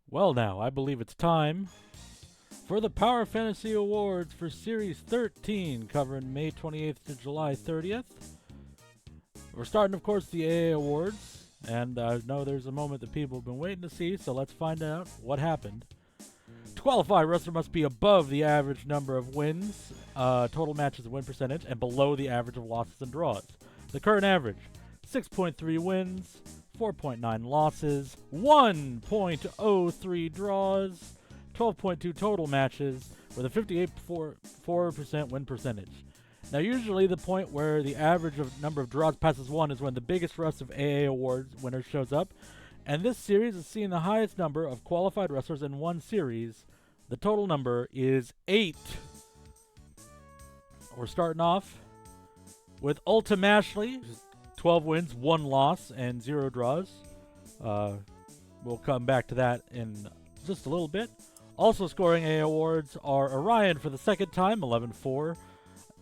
Well, now, I believe it's time for the Power Fantasy Awards for Series 13, covering May 28th to July 30th. We're starting, of course, the AA Awards, and I know there's a moment that people have been waiting to see, so let's find out what happened. To qualify, a wrestler must be above the average number of wins, total matches and win percentage, and below the average of losses and draws. The current average, 6.3 wins, 4.9 losses, 1.03 draws, 12.2 total matches, with a 58.4% win percentage. Now, usually the point where the average of number of draws passes 1 is when the biggest rush of AA Awards winners shows up, and this series has seen the highest number of qualified wrestlers in one series. The total number is 8. We're starting off with Ultim Ashley, 12 wins, 1 loss, and 0 draws. We'll come back to that in just a little bit. Also scoring A awards are Orion for the second time, 11-4,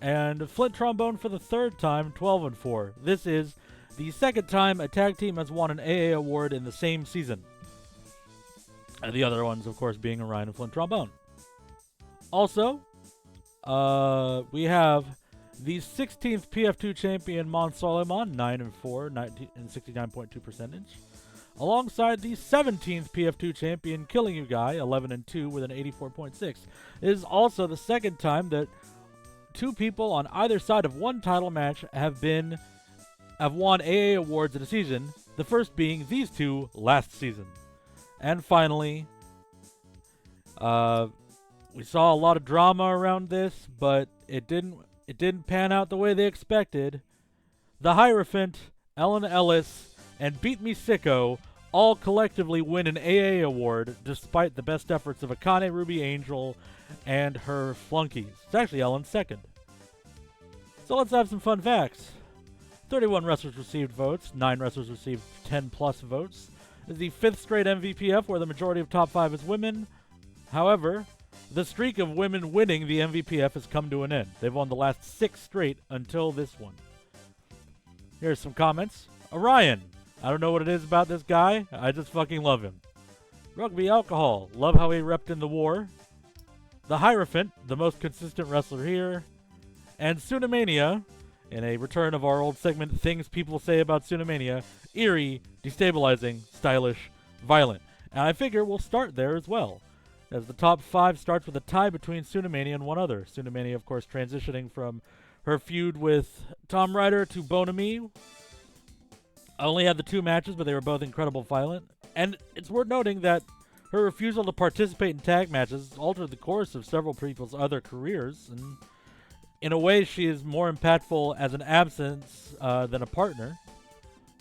and Flint Trombone for the third time, 12-4. This is the second time a tag team has won an AA award in the same season. And the other ones, of course, being Orion and Flint Trombone. Also, we have the 16th PF2 champion Mon Soleiman, 9-4, 69.2 percentage. Alongside the 17th PF2 champion Killing You Guy, 11-2 with an 84.6. It is also the second time that two people on either side of one title match have won AA awards in a season, the first being these two last season. And finally, we saw a lot of drama around this, but it didn't pan out the way they expected. The Hierophant, Ellen Ellis, and Beat Me Sicko all collectively win an AA award despite the best efforts of Akane Ruby Angel and her flunkies. It's actually Ellen's second. So let's have some fun facts. 31 wrestlers received votes, 9 wrestlers received 10 plus votes. This is the 5th straight MVPF where the majority of top 5 is women. However, the streak of women winning the MVPF has come to an end. They've won the last 6 straight until this one. Here's some comments. Orion. I don't know what it is about this guy. I just fucking love him. Rugby Alcohol. Love how he repped in the war. The Hierophant. The most consistent wrestler here. And Tsunamania. In a return of our old segment, Things People Say About Tsunamania. Eerie, destabilizing, stylish, violent. And I figure we'll start there as well, as the top 5 starts with a tie between Tsunamania and one other. Tsunamania, of course, transitioning from her feud with Tom Ryder to Bonami. I only had the 2 matches, but they were both incredible violent. And it's worth noting that her refusal to participate in tag matches altered the course of several people's other careers, and in a way, she is more impactful as an absence than a partner,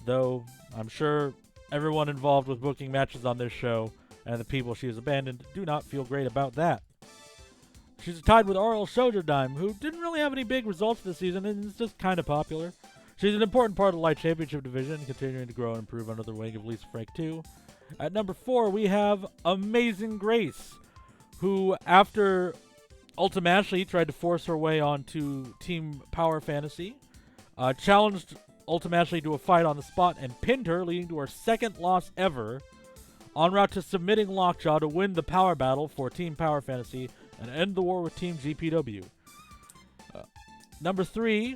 though I'm sure everyone involved with booking matches on this show and the people she has abandoned do not feel great about that. She's tied with Oral Shoujo-Dime, who didn't really have any big results this season and is just kind of popular. She's an important part of the Light Championship division, continuing to grow and improve under the wing of Lisa Frank too. At number 4, we have Amazing Grace, who after Ultim Ashley tried to force her way onto Team Power Fantasy, challenged Ultim Ashley to a fight on the spot and pinned her, leading to her second loss ever, en route to submitting Lockjaw to win the power battle for Team Power Fantasy and end the war with Team GPW. Number 3,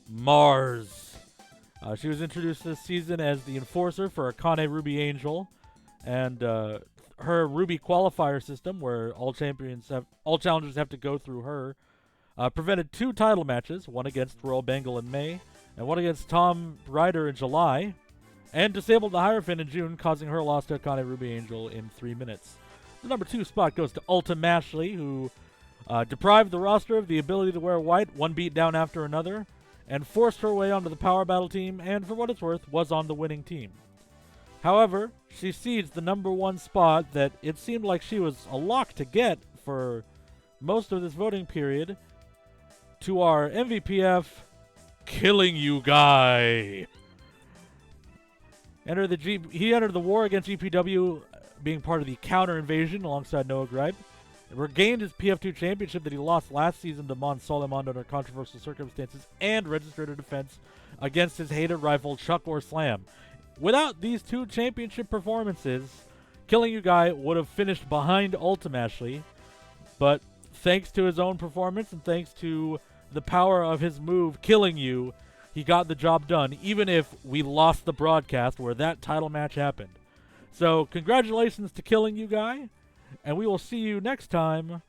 Mars. She was introduced this season as the enforcer for Akane Ruby Angel, and her Ruby qualifier system, where all challengers have to go through her, prevented 2 title matches, one against Royal Bengal in May, and one against Tom Ryder in July, and disabled the Hierophant in June, causing her loss to Akane Ruby Angel in 3 minutes. The number 2 spot goes to Ultim Ashley, who deprived the roster of the ability to wear white, one beat down after another, and forced her way onto the Power Battle team, and for what it's worth, was on the winning team. However, she cedes the number 1 spot that it seemed like she was a lock to get for most of this voting period to our MVPF, Killing You Guy. He entered the war against GPW, being part of the counter invasion alongside Noah Gripe. Regained his PF2 championship that he lost last season to Mon Soleiman under controversial circumstances, and registered a defense against his hated rival Chuck or Slam. Without these 2 championship performances, Killing You Guy would have finished behind Ultimashley, but thanks to his own performance and thanks to the power of his move, Killing You, he got the job done, even if we lost the broadcast where that title match happened. So, congratulations to Killing You Guy, and we will see you next time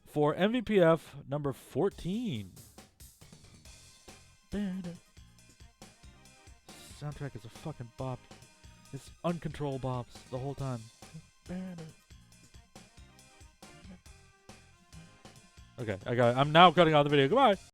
for MVPF number 14. Soundtrack is a fucking bop. It's uncontrolled bops the whole time. Okay, I'm now cutting off the video. Goodbye.